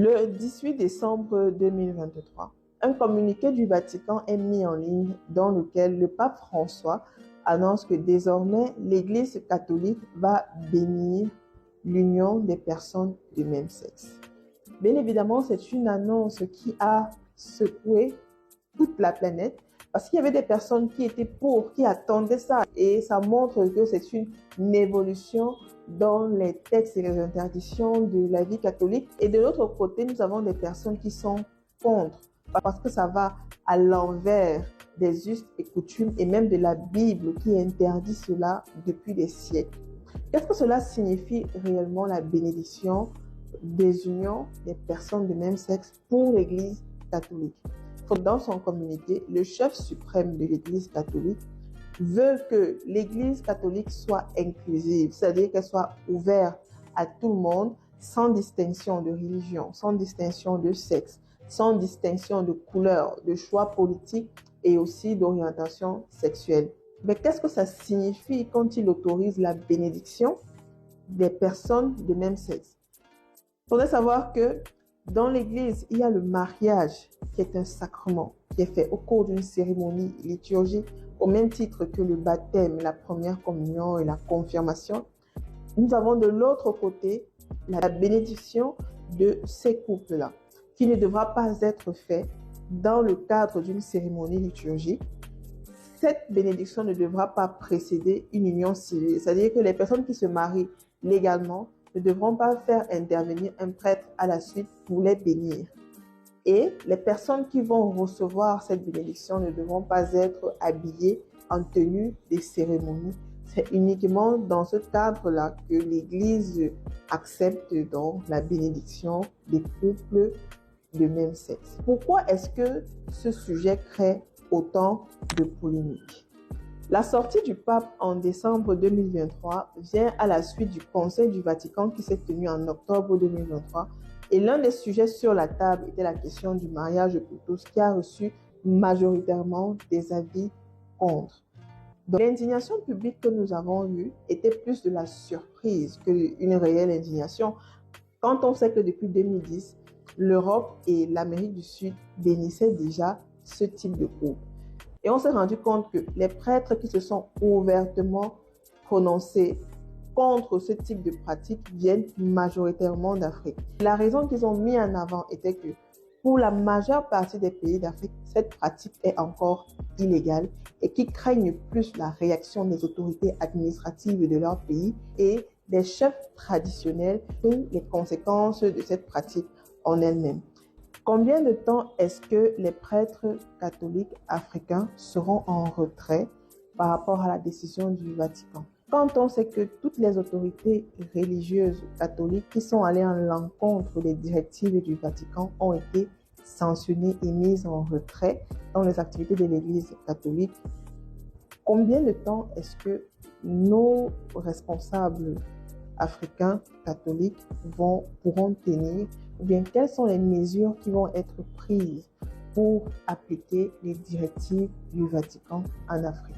Le 18 décembre 2023, un communiqué du Vatican est mis en ligne dans lequel le pape François annonce que désormais l'Église catholique va bénir l'union des personnes du même sexe. Bien évidemment, c'est une annonce qui a secoué toute la planète parce qu'il y avait des personnes qui étaient pour, qui attendaient ça. Et ça montre que c'est une évolution dans les textes et les interdictions de la vie catholique. Et de l'autre côté, nous avons des personnes qui sont contre parce que ça va à l'envers des us et coutumes et même de la Bible qui interdit cela depuis des siècles. Qu'est-ce que cela signifie réellement la bénédiction des unions des personnes de même sexe pour l'Église catholique? Dans son communiqué, le chef suprême de l'Église catholique veut que l'Église catholique soit inclusive, c'est-à-dire qu'elle soit ouverte à tout le monde, sans distinction de religion, sans distinction de sexe, sans distinction de couleur, de choix politique et aussi d'orientation sexuelle. Mais qu'est-ce que ça signifie quand il autorise la bénédiction des personnes de même sexe? Il faudrait savoir que dans l'Église, il y a le mariage qui est un sacrement qui est fait au cours d'une cérémonie liturgique au même titre que le baptême, la première communion et la confirmation. Nous avons de l'autre côté la bénédiction de ces couples-là qui ne devra pas être fait dans le cadre d'une cérémonie liturgique. Cette bénédiction ne devra pas précéder une union civile, c'est-à-dire que les personnes qui se marient légalement ne devront pas faire intervenir un prêtre à la suite pour les bénir. Et les personnes qui vont recevoir cette bénédiction ne devront pas être habillées en tenue des cérémonies. C'est uniquement dans ce cadre-là que l'Église accepte donc la bénédiction des couples de même sexe. Pourquoi est-ce que ce sujet crée autant de polémiques? La sortie du pape en décembre 2023 vient à la suite du Conseil du Vatican qui s'est tenu en octobre 2023. Et l'un des sujets sur la table était la question du mariage pour tous qui a reçu majoritairement des avis contre. Donc, l'indignation publique que nous avons eue était plus de la surprise qu'une réelle indignation quand on sait que depuis 2010, l'Europe et l'Amérique du Sud bénissaient déjà ce type de couple. Et on s'est rendu compte que les prêtres qui se sont ouvertement prononcés contre ce type de pratique viennent majoritairement d'Afrique. La raison qu'ils ont mis en avant était que pour la majeure partie des pays d'Afrique, cette pratique est encore illégale et qu'ils craignent plus la réaction des autorités administratives de leur pays et des chefs traditionnels que les conséquences de cette pratique en elle-même. Combien de temps est-ce que les prêtres catholiques africains seront en retrait par rapport à la décision du Vatican? Quand on sait que toutes les autorités religieuses catholiques qui sont allées en l'encontre des directives du Vatican ont été sanctionnées et mises en retrait dans les activités de l'Église catholique, combien de temps est-ce que nos responsables africains catholiques pourront tenir, ou bien quelles sont les mesures qui vont être prises pour appliquer les directives du Vatican en Afrique?